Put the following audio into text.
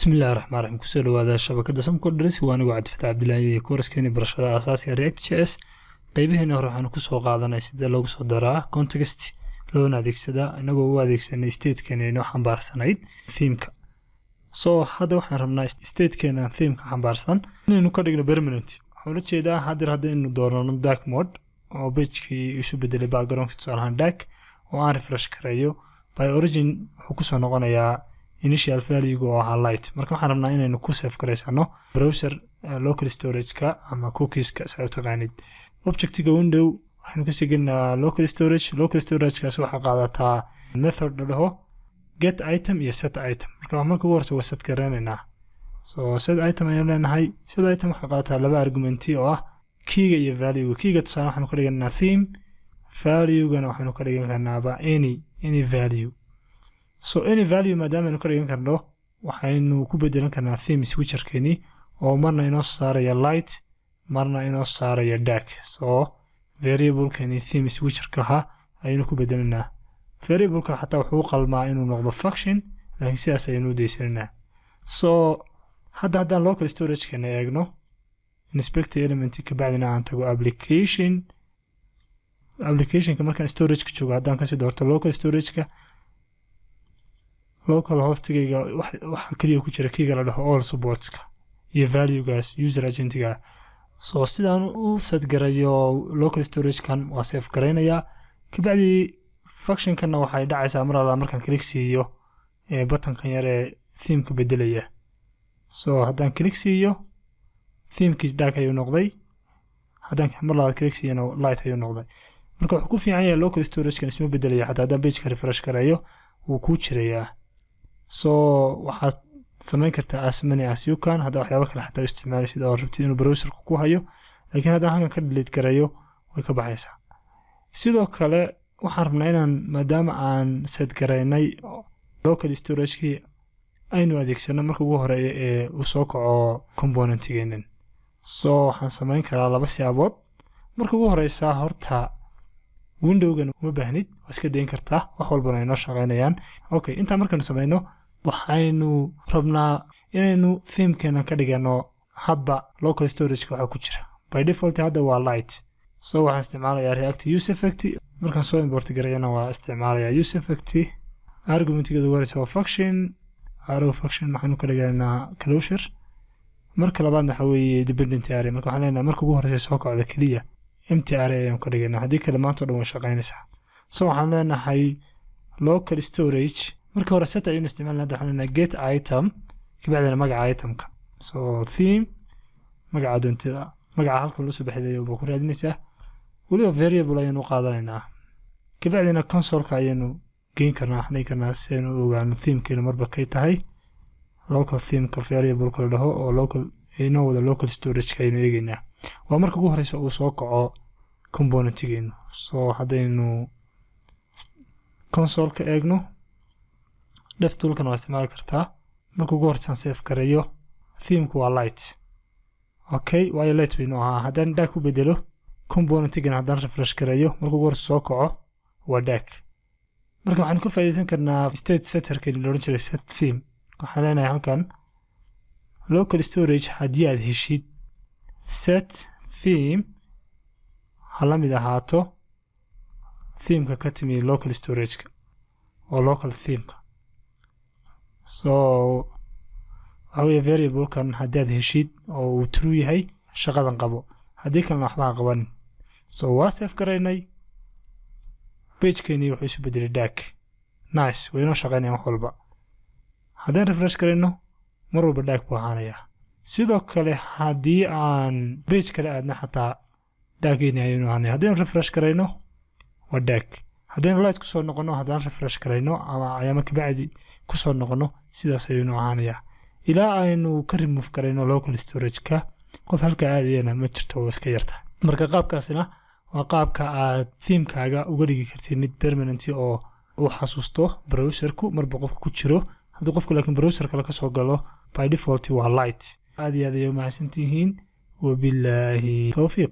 بسم الله الرحمن الرحيم كسر هذا شبكة سمكو درس وأنا قاعد فتح عبد الله كورس كاني برشة أساسي رياكت جي اس قيبه هنا راح نكسو قاعدنا سيدا لوغ سو درا كونتكست لو ناديك سدا انغو و adeegsanay state kan inoo xambaarsanayd theme-ka soo hada waxaan rabnaa state-keena theme-ka xambaarsan inaynu ka dhigno permanent waxaan la jeedaa hadda doorano dark mode oo page-kii isu bedelay background-ka tusaalahan dark oo aan refresh karayo by origin wuxuu ku soo noqonayaa initial value oo ahaa light marka waxaan rabnaa inaynu ku save gareysano browser local storage-ka ama cookies-ka saa u taqaanid object-ga window waxaan ka signaa local storage-kaas waxa qaadataa method dhaho get item iyo set item marka ugu horeysa waa set garanaynaa soo set item ayaan leenahay set item waxa qaadataa laba argument oo ah keyga iyo value keyga tusaale waxaan ka dhiganaa theme value-gana waxaan ka dhigan karnaa any value so any value maadaama aynu ka dhigan karno waxaynu ku bedelan karnaa theme switcher-keeni oo marna inoo saaraya light marna inoo saaraya dark so variable-keeni theme switcher-ka ayaynu ku bedelanaa variable-ka xataa wuxuu qalmaa inuu noqdo function laakiin sidaas ayaynu u daysananaa so haddaan local storage-keena eegno inspect element ka bacdina aan tago application-ka markaan storage-ka joogo haddaan kasii doorto local storage-ka local host-gayga waxa kaliya ku jira keyga la dhaho all supports-ka iyo value-gaas user agent-ga so sidaan u set garayo local storage-kan waa save garaynayaa kabacdi function-kana waxay dhacaysaa mar alla markaan click siiyo button-kan yar ee theme-ka bedelaya so haddaan click siiyo theme-kii dark ayuu noqday haddaan mar labaad click siiyana light ayuu noqday marka wuxuu ku fiican yahay local storage-kan isma bedelaya xataa haddaan page-ka refresh garayo wuu kuu jirayaa so waxaad samayn kartaa as many as you can hadda waxyaabo kale xataa isticmaalaysid oo rabtid inuu browser-ku ku hayo laakiin haddaan halkan ka delete garayo way ka baxaysaa sidoo kale waxaan rabnaa inaan maadaama aan set garaynay local storage-kii aynu adeegsano marka ugu horeeya ee uu soo kaco component-geenan so waxaan samayn karaa laba siyaabood marka ugu horeysa horta window-gan uma baahnid waa iska dayn kartaa wax walbana ay noo shaqaynayaan okay intaan markaanu samayno waxaynu rabnaa inaynu theme-keena ka dhigano hadba local storage-ka waxa ku jira by default hadda waa light so waxaan isticmaalayaa react use effect markaan soo import garayana waa isticmaalayaa use effect argument-geedu waa function arrow function waxaanu ka dhiganaa closure marka labaadna waxa weeye dependent array marka waxaan leenahay marka ugu horeysa soo kacda kaliya empty array ayaan ka dhiganaa haddii kale maanta oo dhan way shaqaynaysaa so waxaan leenahay local storage marka hore set ayaynu isticmaalnaa hadda waxaan leenahay get item kabacdina magaca item-ka so theme magaca doontida magaca halka loo soo baxdayo buu ku raadinaysaa weliba variable ayaynu qaadanaynaa kabacdina console-ka ayaynu geyn karnaa waxaan dhigi karnaa si aynu u ogaano theme-keena marba kay tahay local theme-ka variable-ka la dhaho oo local inoo wada local storage-ka ayaynu eegaynaa waa marka ugu horeysa uu soo kaco component-geenu so haddaynu console-ka eegno DevTool-kan waa isticmaali kartaa marka ugu horeysa save gareeyo theme-ku waa light okay waayo light baynu ahaa haddaan dark ku bedelo component-gan haddaan refresh gareeyo marka ugu horeysa soo kaco waa dark marka waxaan ka faa'iideysan karnaa state setter-ka la oran jiray set theme waxaan leenahay halkan local storage haddii aad heshid set theme ha la mid ahaato theme-ka ka timi local storage-ka oo local theme-ka so waxa weeye variable-kan haddii aad heshid oo uu true yahay shaqadan qabo haddii kalena waxba ha qabanin so waa save garaynay page-keeni wuxuu isu bedelay dark nice way inoo shaqaynayaan wax walba haddaan refresh garayno mar walba dark buu ahaanayaa sidoo kale haddii aan page kale aadna xataa dark-geeni ayaynu ahaanaya haddaynu refresh garayno waa dark haddaynu light kusoo noqono haddaan refresh garayno ama ayaama kabacdi kusoo noqono sidaas ayaynu ahaanayaa ilaa aynu ka remove garayno local storage-ka qof halkaa aadayana ma jirto oo iska yarta marka qaabkaasina waa qaabka aad theme-kaaga uga dhigi kartid mid permanent oo uu xasuusto browser-ku marba qofka ku jiro haddii qofku laakiin browser kale ka soo galo by default waa light aad iyo aad ayay u mahadsantihiin wabilaahi tawfiiq